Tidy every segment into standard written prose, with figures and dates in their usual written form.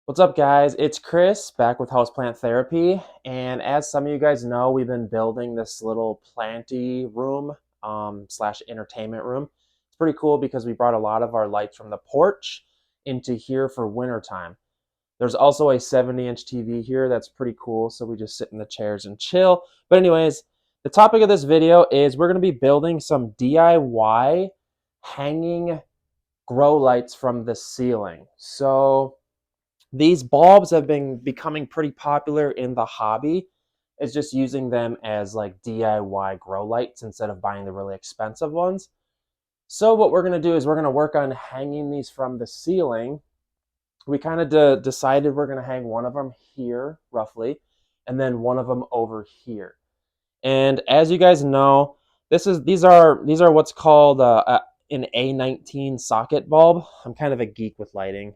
What's up, guys? It's Chris back with Houseplant Therapy. And as some of you guys know, we've been building this little planty room slash entertainment room. It's pretty cool because we brought a lot of our lights from the porch into here for wintertime. There's also a 70-inch TV here that's pretty cool, so we just sit in the chairs and chill. But anyways, the topic of this video is we're going to be building some DIY hanging grow lights from the ceiling. So these bulbs have been becoming pretty popular in the hobby. It's just using them as like DIY grow lights instead of buying the really expensive ones. So what we're going to do is we're going to work on hanging these from the ceiling. We kind of decided we're going to hang one of them here roughly and then one of them over here. And as you guys know, these are what's called an A19 socket bulb. I'm kind of a geek with lighting.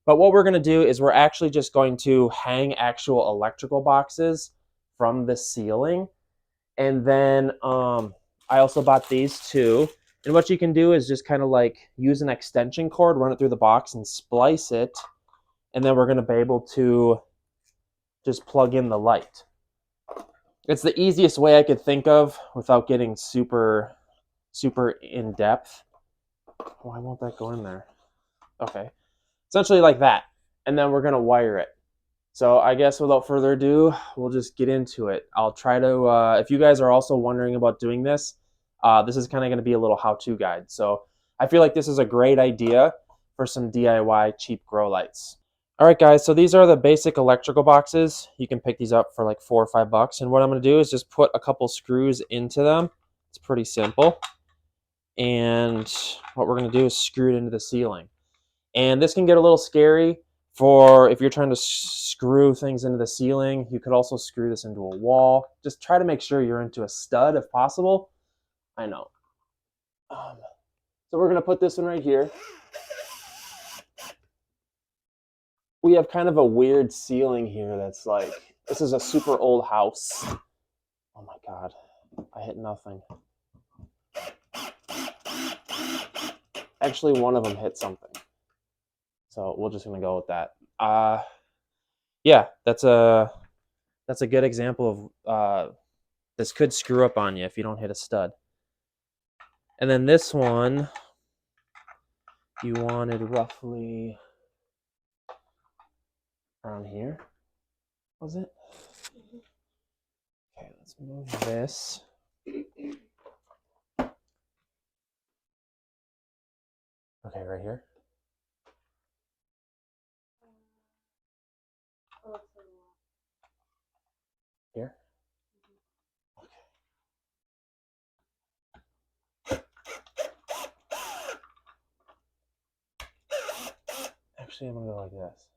But what we're going to do is we're actually just going to hang actual electrical boxes from the ceiling. And then I also bought these too. And what you can do is just kind of like use an extension cord, run it through the box and splice it. And then we're going to be able to just plug in the light. It's the easiest way I could think of without getting super in depth. Why won't that go in there? Okay. Essentially like that. And then we're going to wire it. So I guess without further ado, we'll just get into it. I'll try to, if you guys are also wondering about doing this, this is kind of going to be a little how-to guide. So I feel like this is a great idea for some DIY cheap grow lights. All right, guys, so these are the basic electrical boxes. You can pick these up for like $4 or $5. And what I'm going to do is just put a couple screws into them. It's pretty simple. And what we're going to do is screw it into the ceiling. And this can get a little scary for if you're trying to screw things into the ceiling. You could also screw this into a wall. Just try to make sure you're into a stud if possible. I know. So we're going to put this one right here. We have kind of a weird ceiling here that's like, this is a super old house. Oh my God, I hit nothing. Actually, one of them hit something. So we're just gonna go with that. Yeah, that's a good example of this could screw up on you if you don't hit a stud. And then this one, you wanted roughly around here, was it? Okay, let's move this. Okay, right here. Here? Okay. Actually, I'm gonna go like this.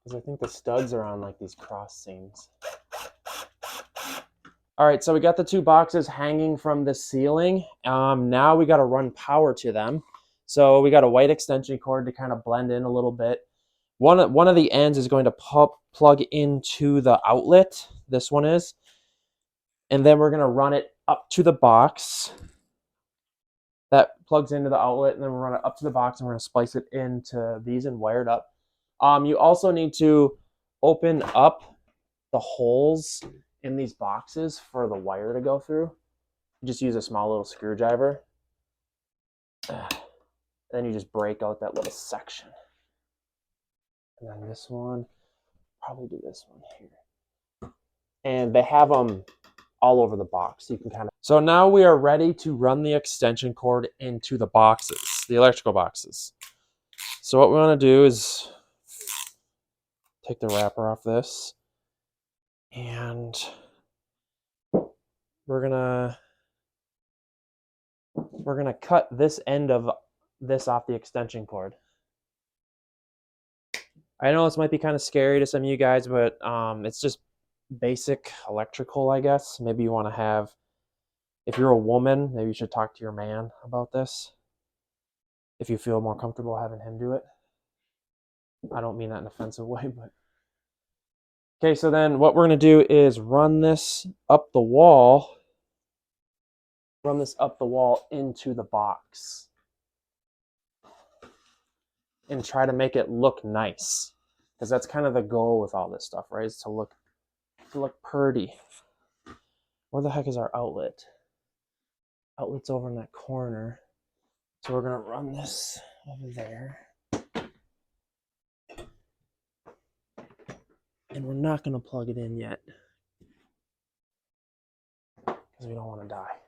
Because I think the studs are on like these cross seams. All right, so we got the two boxes hanging from the ceiling. Now we got to run power to them. So we got a white extension cord to kind of blend in a little bit. One of the ends is going to plug into the outlet. This one is. And then we're going to run it up to the box. That plugs into the outlet, and then we'll run it up to the box, and we're going to splice it into these and wire it up. You also need to open up the holes in these boxes for the wire to go through. You just use a small little screwdriver. Then you just break out that little section. And then this one, probably do this one here. And they have them all over the box. So you can kind of. So now we are ready to run the extension cord into the boxes, the electrical boxes. So what we want to do is take the wrapper off this. And we're gonna cut this end of this off the extension cord. I know this might be kind of scary to some of you guys, but it's just basic electrical, I guess. Maybe you want to have, if you're a woman, maybe you should talk to your man about this. If you feel more comfortable having him do it. I don't mean that in an offensive way, but. Okay, so then what we're going to do is run this up the wall. Run this up the wall into the box. and try to make it look nice. Because that's kind of the goal with all this stuff, right? Is to look pretty. Where the heck is our outlet? Outlet's over in that corner. So we're gonna run this over there. And we're not gonna plug it in yet, because we don't want to die.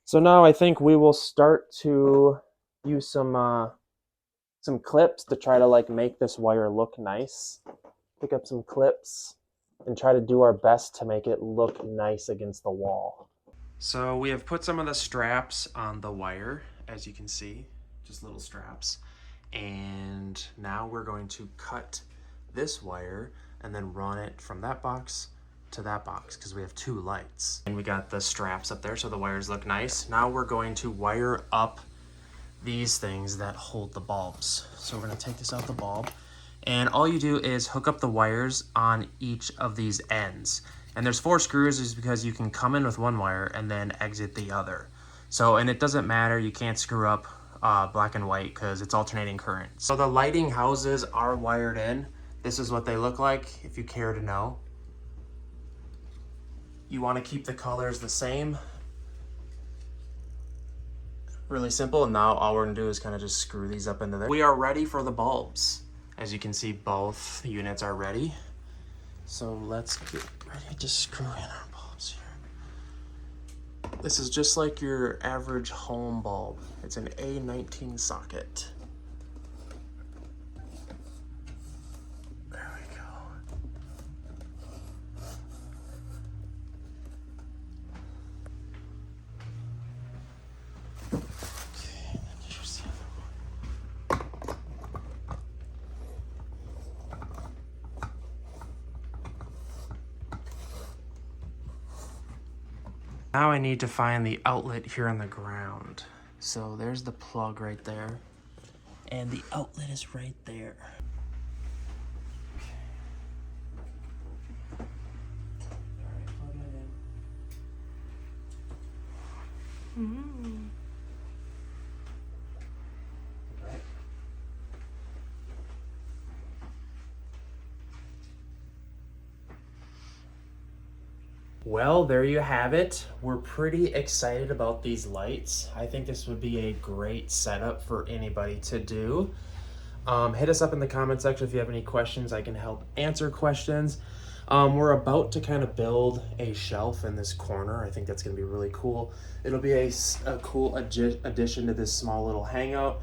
So now I think we will start to use some clips to try to like make this wire look nice. Pick up some clips and try to do our best to make it look nice against the wall. So we have put some of the straps on the wire, as you can see, just little straps. And now we're going to cut this wire and then run it from that box to that box, because we have 2 lights. And we got the straps up there so the wires look nice. Now we're going to wire up these things that hold the bulbs. So we're gonna take this out the bulb, and all you do is hook up the wires on each of these ends. And there's 4 screws, is because you can come in with one wire and then exit the other. So, and it doesn't matter, you can't screw up black and white because it's alternating current. So the lighting houses are wired in. This is what they look like, if you care to know. You want to keep the colors the same. Really simple. And now all we're gonna do is kind of just screw these up into there. We are ready for the bulbs. As you can see, both units are ready. So let's get ready to screw in our bulbs here. This is just like your average home bulb. It's an A19 socket. There we go. Okay, here's the other one. Now I need to find the outlet here on the ground. So there's the plug right there, and the outlet is right there. Alright, plug it in. Right. Well, there you have it. We're pretty excited about these lights. I think this would be a great setup for anybody to do. Hit us up in the comment section if you have any questions. I can help answer questions. We're about to kind of build a shelf in this corner. I think that's going to be really cool. It'll be a cool addition to this small little hangout.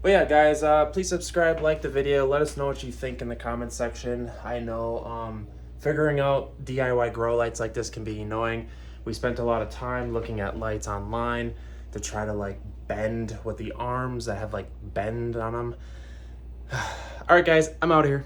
But yeah, guys, please subscribe, like the video. Let us know what you think in the comment section. I know figuring out DIY grow lights like this can be annoying. We spent a lot of time looking at lights online to try to like bend with the arms that have like bend on them. All right, guys, I'm out of here.